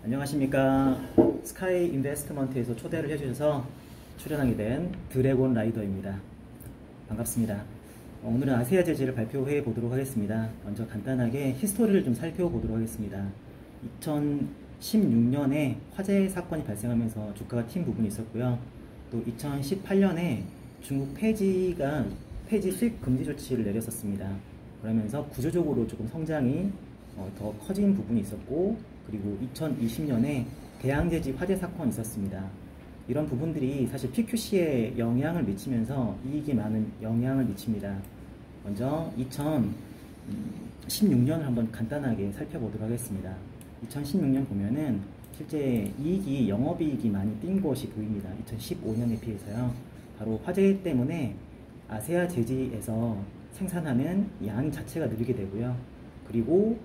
안녕하십니까. 스카이 인베스트먼트에서 초대를 해주셔서 출연하게 된 드래곤 라이더입니다. 반갑습니다. 오늘은 아세아 재즈를 발표해 보도록 하겠습니다. 먼저 간단하게 히스토리를 좀 살펴보도록 하겠습니다. 2016년에 화재 사건이 발생하면서 주가가 튄 부분이 있었고요. 또 2018년에 중국 폐지 수입 금지 조치를 내렸었습니다. 그러면서 구조적으로 조금 성장이 더 커진 부분이 있었고, 그리고 2020년에 대양제지 화재 사건이 있었습니다. 이런 부분들이 사실 PQC에 영향을 미치면서 이익에 많은 영향을 미칩니다. 먼저 2016년을 한번 간단하게 살펴보도록 하겠습니다. 2016년 보면은 실제 이익이 영업이익이 많이 뛴 것이 보입니다. 2015년에 비해서요. 바로 화재 때문에 아세아 제지에서 생산하는 양 자체가 늘게 되고요. 그리고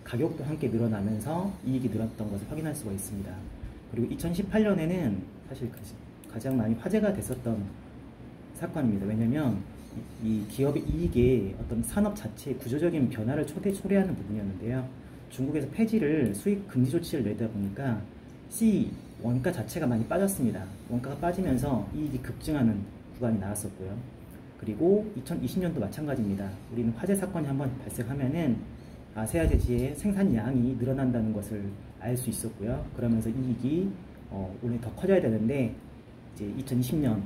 가격도 함께 늘어나면서 이익이 늘었던 것을 확인할 수가 있습니다. 그리고 2018년에는 사실 가장 많이 화제가 됐었던 사건입니다. 왜냐하면 이 기업의 이익에 어떤 산업 자체의 구조적인 변화를 초래하는 부분이었는데요. 중국에서 폐지를 수입 금지 조치를 내다 보니까 C 원가 자체가 많이 빠졌습니다. 원가가 빠지면서 이익이 급증하는 구간이 나왔었고요. 그리고 2020년도 마찬가지입니다. 우리는 화재 사건이 한번 발생하면은 아세아 제지의 생산량이 늘어난다는 것을 알 수 있었고요. 그러면서 이익이 오늘 더 커져야 되는데 이제 2020년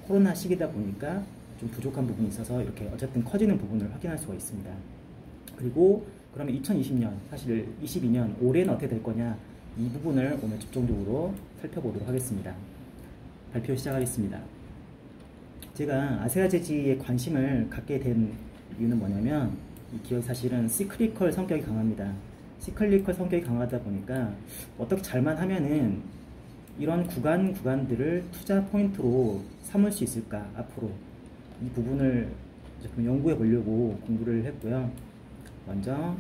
코로나 시기다 보니까 좀 부족한 부분이 있어서 이렇게 어쨌든 커지는 부분을 확인할 수가 있습니다. 그리고 그러면 2020년, 사실 22년 올해는 어떻게 될 거냐, 이 부분을 오늘 집중적으로 살펴보도록 하겠습니다. 발표 시작하겠습니다. 제가 아세아 제지에 관심을 갖게 된 이유는 뭐냐면, 이 기업이 사실은 시클리컬 성격이 강합니다. 시클리컬 성격이 강하다 보니까 어떻게 잘만 하면은 이런 구간들을 투자 포인트로 삼을 수 있을까, 앞으로 이 부분을 좀 연구해 보려고 공부를 했고요. 먼저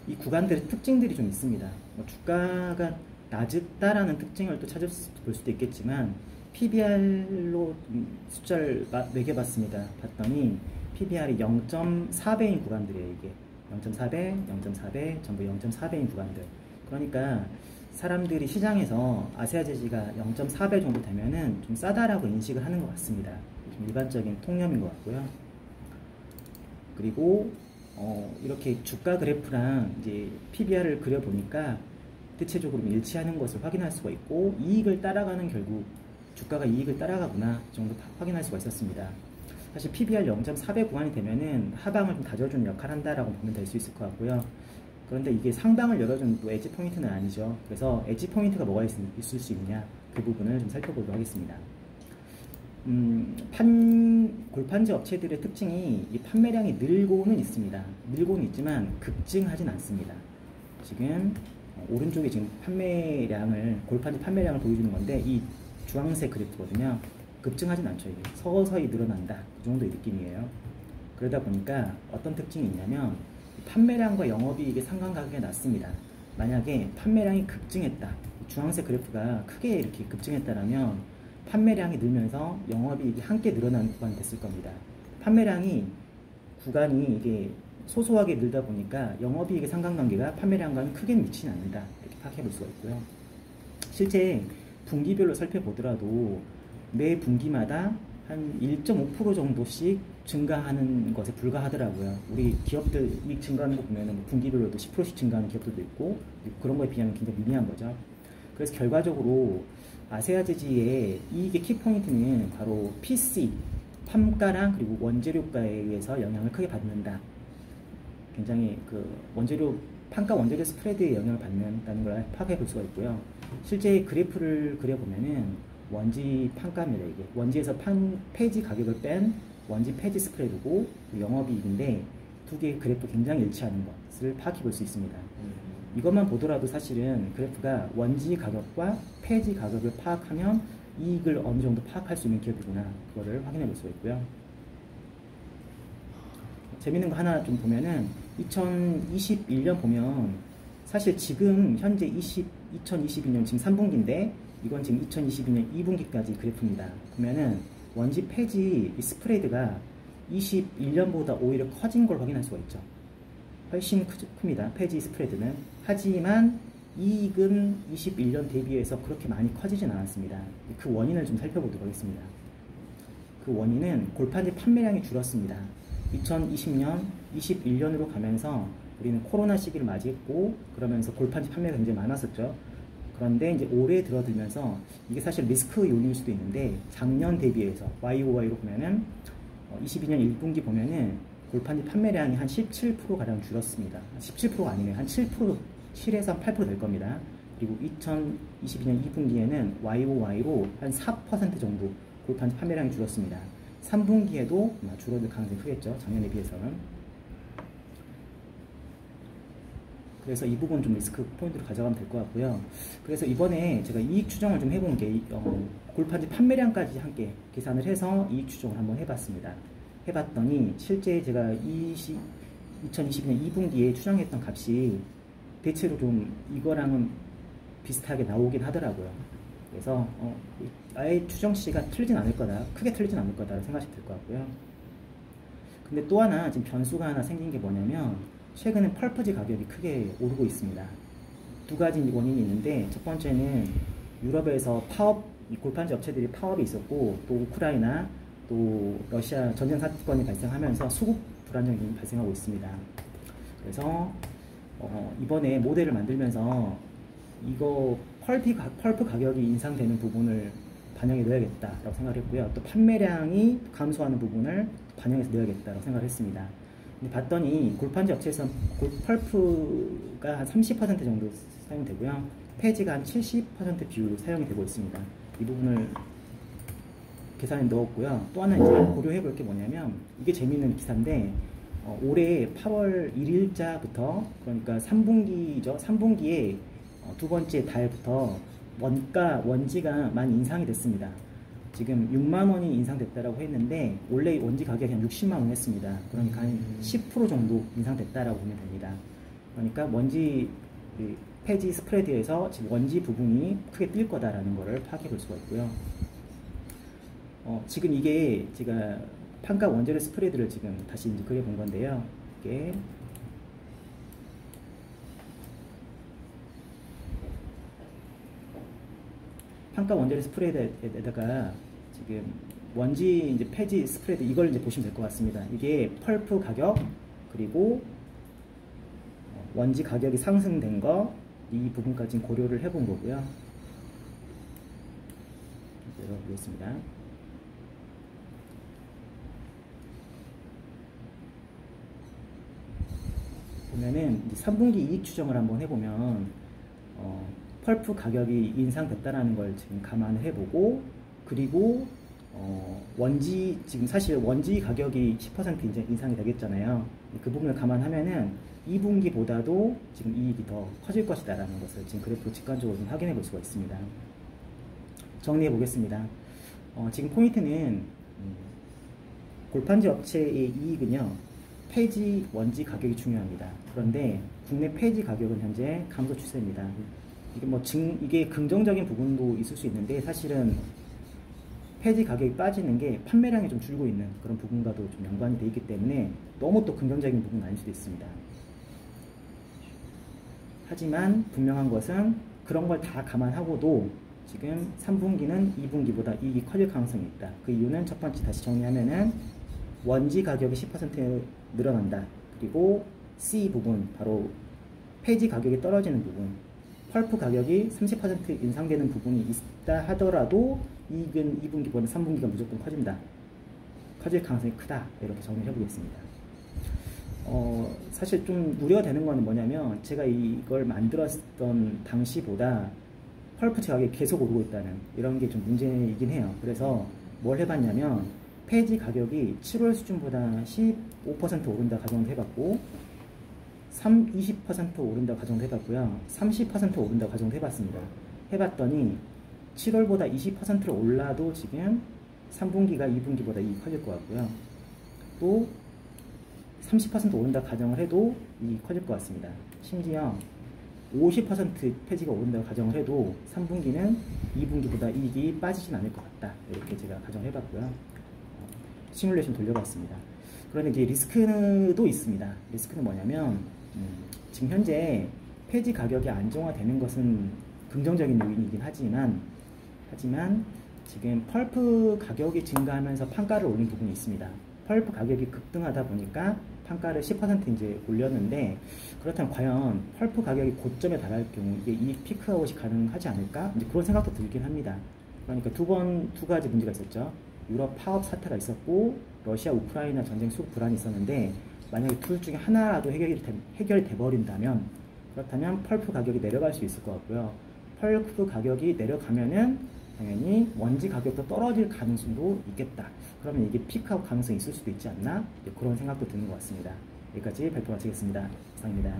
이 구간들의 특징들이 좀 있습니다. 주가가 낮다라는 특징을 또 찾아볼 수도 있겠지만, PBR로 숫자를 매겨봤습니다. 봤더니 PBR이 0.4배인 구간들이에요. 이게 0.4배, 0.4배, 전부 0.4배인 구간들. 그러니까 사람들이 시장에서 아세아 제지가 0.4배 정도 되면은 좀 싸다라고 인식을 하는 것 같습니다. 좀 일반적인 통념인 것 같고요. 그리고 이렇게 주가 그래프랑 이제 PBR을 그려보니까 대체적으로 일치하는 것을 확인할 수가 있고, 이익을 따라가는, 결국 주가가 이익을 따라가구나 정도 확인할 수가 있었습니다. 사실 PBR 0.4배 구간이 되면은 하방을 좀 다져주는 역할을 한다라고 보면 될 수 있을 것 같고요. 그런데 이게 상방을 열어주는 또 엣지 포인트는 아니죠. 그래서 엣지 포인트가 뭐가 있을 수 있냐, 그 부분을 좀 살펴보도록 하겠습니다. 골판지 업체들의 특징이 이 판매량이 늘고는 있습니다. 늘고는 있지만 급증하진 않습니다. 지금 오른쪽에 지금 골판지 판매량을 보여주는 건데, 이 주황색 그래프거든요. 급증하진 않죠. 이게 서서히 늘어난다, 그 정도의 느낌이에요. 그러다 보니까 어떤 특징이 있냐면, 판매량과 영업이익의 상관관계가 낮습니다. 만약에 판매량이 급증했다, 주황색 그래프가 크게 이렇게 급증했다라면 판매량이 늘면서 영업이익이 함께 늘어나는 구간이 됐을 겁니다. 구간이 이게 소소하게 늘다 보니까 영업이익의 상관관계가 판매량과는 크게 미치지 않는다, 이렇게 파악해 볼 수가 있고요. 실제 분기별로 살펴보더라도 매 분기마다 한 1.5% 정도씩 증가하는 것에 불과하더라고요. 우리 기업들 이익 증가하는 거 보면은 분기별로도 10%씩 증가하는 기업들도 있고, 그런 거에 비하면 굉장히 미미한 거죠. 그래서 결과적으로 아세아 제지의 이익의 키포인트는 바로 PC, 판가랑 그리고 원재료가에 의해서 영향을 크게 받는다. 굉장히 판가 원재료 스프레드에 영향을 받는다는 걸 파악해 볼 수가 있고요. 실제 그래프를 그려보면은 원지 판가입니다. 이게 원지에서 폐지 가격을 뺀 원지 폐지 스프레드고, 영업이익인데 두 개의 그래프 굉장히 일치하는 것을 파악해 볼 수 있습니다. 이것만 보더라도 사실은 그래프가 원지 가격과 폐지 가격을 파악하면 이익을 어느 정도 파악할 수 있는 기업이구나, 그거를 확인해 볼 수가 있고요. 재밌는 거 하나 좀 보면은 2021년 보면 사실 지금 현재 2022년 지금 3분기인데 이건 지금 2022년 2분기까지 그래프입니다. 보면은 원지 폐지 스프레드가 21년보다 오히려 커진 걸 확인할 수가 있죠. 훨씬 큽니다. 폐지 스프레드는. 하지만 이익은 21년 대비해서 그렇게 많이 커지진 않았습니다. 그 원인을 좀 살펴보도록 하겠습니다. 그 원인은 골판지 판매량이 줄었습니다. 2020년, 21년으로 가면서 우리는 코로나 시기를 맞이했고, 그러면서 골판지 판매가 굉장히 많았었죠. 그런데 이제 올해 들어들면서 이게 사실 리스크 요인일 수도 있는데, 작년 대비해서 YOY로 보면은 22년 1분기 보면은 골판지 판매량이 한 17% 가량 줄었습니다. 17%가 아니네요. 한 7%, 7에서 8% 될 겁니다. 그리고 2022년 2분기에는 YOY로 한 4% 정도 골판지 판매량이 줄었습니다. 3분기에도 줄어들 가능성이 크겠죠. 작년에 비해서는. 그래서 이 부분 좀 리스크 포인트로 가져가면 될 것 같고요. 그래서 이번에 제가 이익 추정을 좀 해본 게 골판지 판매량까지 함께 계산을 해서 이익 추정을 한번 해봤습니다. 해봤더니 실제 제가 2022년 2분기에 추정했던 값이 대체로 좀 이거랑은 비슷하게 나오긴 하더라고요. 그래서 아예 추정치가 틀리진 않을 거다, 크게 틀리진 않을 거다라고 생각하시면 될 것 같고요. 근데 또 하나 지금 변수가 하나 생긴 게 뭐냐면, 최근에 펄프지 가격이 크게 오르고 있습니다. 두 가지 원인이 있는데, 첫 번째는 유럽에서 골판지 업체들이 파업이 있었고, 또 우크라이나, 또 러시아 전쟁 사건이 발생하면서 수급 불안정이 발생하고 있습니다. 그래서 이번에 모델을 만들면서 이거 펄프 가격이 인상되는 부분을 반영해 넣어야겠다라고 생각을 했고요. 또 판매량이 감소하는 부분을 반영해서 넣어야겠다라고 생각을 했습니다. 근데 봤더니 골판지 업체에서 펄프가 한 30% 정도 사용되고요. 폐지가 한 70% 비율로 사용이 되고 있습니다. 이 부분을 계산에 넣었고요. 또 하나 이제 고려해 볼 게 뭐냐면, 이게 재미있는 기사인데, 올해 8월 1일자부터, 그러니까 3분기죠. 3분기에 두 번째 달부터 원지가 많이 인상이 됐습니다. 지금 6만원이 인상됐다라고 했는데, 원래 원지 가격이 한 60만원 했습니다. 그러니까 한 10% 정도 인상됐다라고 보면 됩니다. 그러니까 원지 폐지 스프레드에서 지금 원지 부분이 크게 뛸 거다라는 것을 파악해 볼 수가 있고요. 지금 이게 제가 판가 원재료 스프레드를 지금 다시 이제 그려본 건데요. 이게 판가 원재료 스프레드에다가 지금 원지 이제 폐지 스프레드, 이걸 이제 보시면 될 것 같습니다. 이게 펄프 가격, 그리고 원지 가격이 상승된 거, 이 부분까지 고려를 해본 거고요. 열어보겠습니다. 보면은 3분기 이익 추정을 한번 해보면, 펄프 가격이 인상됐다라는 걸 지금 감안을 해보고, 그리고 원지, 지금 사실 원지 가격이 10% 이제 인상이 되겠잖아요. 그 부분을 감안하면은 2분기보다도 지금 이익이 더 커질 것이다 라는 것을 지금 그래프로 직관적으로 좀 확인해 볼 수가 있습니다. 정리해 보겠습니다. 지금 포인트는 골판지 업체의 이익은요, 폐지 원지 가격이 중요합니다. 그런데 국내 폐지 가격은 현재 감소 추세입니다. 이게 이게 긍정적인 부분도 있을 수 있는데, 사실은 폐지 가격이 빠지는 게 판매량이 좀 줄고 있는 그런 부분과도 좀 연관이 되어 있기 때문에 너무 또 긍정적인 부분은 아닐 수도 있습니다. 하지만 분명한 것은 그런 걸 다 감안하고도 지금 3분기는 2분기보다 이익이 커질 가능성이 있다. 그 이유는 첫 번째 다시 정리하면은 원지 가격이 10% 늘어난다. 그리고 C 부분, 바로 폐지 가격이 떨어지는 부분, 펄프 가격이 30% 인상되는 부분이 있다 하더라도 이익은 2분기보다 3분기가 무조건 커진다. 커질 가능성이 크다. 이렇게 정리를 해보겠습니다. 사실 좀 우려가 되는 건 뭐냐면, 제가 이걸 만들었던 당시보다 펄프 가격이 계속 오르고 있다는 이런 게 좀 문제이긴 해요. 그래서 뭘 해봤냐면, 폐지 가격이 7월 수준보다 15% 오른다 가정을 해봤고, 20% 오른다 가정을 해봤고요. 30% 오른다 가정을 해봤습니다. 해봤더니 7월보다 20%로 올라도 지금 3분기가 2분기보다 이익이 커질 것 같고요. 또 30% 오른다 가정을 해도 이익이 커질 것 같습니다. 심지어 50% 폐지가 오른다고 가정을 해도 3분기는 2분기보다 이익이 빠지진 않을 것 같다. 이렇게 제가 가정을 해봤고요. 시뮬레이션 돌려봤습니다. 그런데 이제 리스크도 있습니다. 리스크는 뭐냐면, 지금 현재 폐지 가격이 안정화되는 것은 긍정적인 요인이긴 하지만 지금 펄프 가격이 증가하면서 판가를 올린 부분이 있습니다. 펄프 가격이 급등하다 보니까 판가를 10% 이제 올렸는데, 그렇다면 과연 펄프 가격이 고점에 달할 경우 이게 이 피크아웃이 가능하지 않을까? 이제 그런 생각도 들긴 합니다. 그러니까 두 가지 문제가 있었죠. 유럽 파업 사태가 있었고 러시아 우크라이나 전쟁 수급 불안이 있었는데, 만약에 둘 중에 하나라도 해결이 돼버린다면, 그렇다면 펄프 가격이 내려갈 수 있을 것 같고요. 펄프 가격이 내려가면은 당연히 원지 가격도 떨어질 가능성도 있겠다. 그러면 이게 피크아웃 가능성이 있을 수도 있지 않나? 그런 생각도 드는 것 같습니다. 여기까지 발표 마치겠습니다. 이상입니다.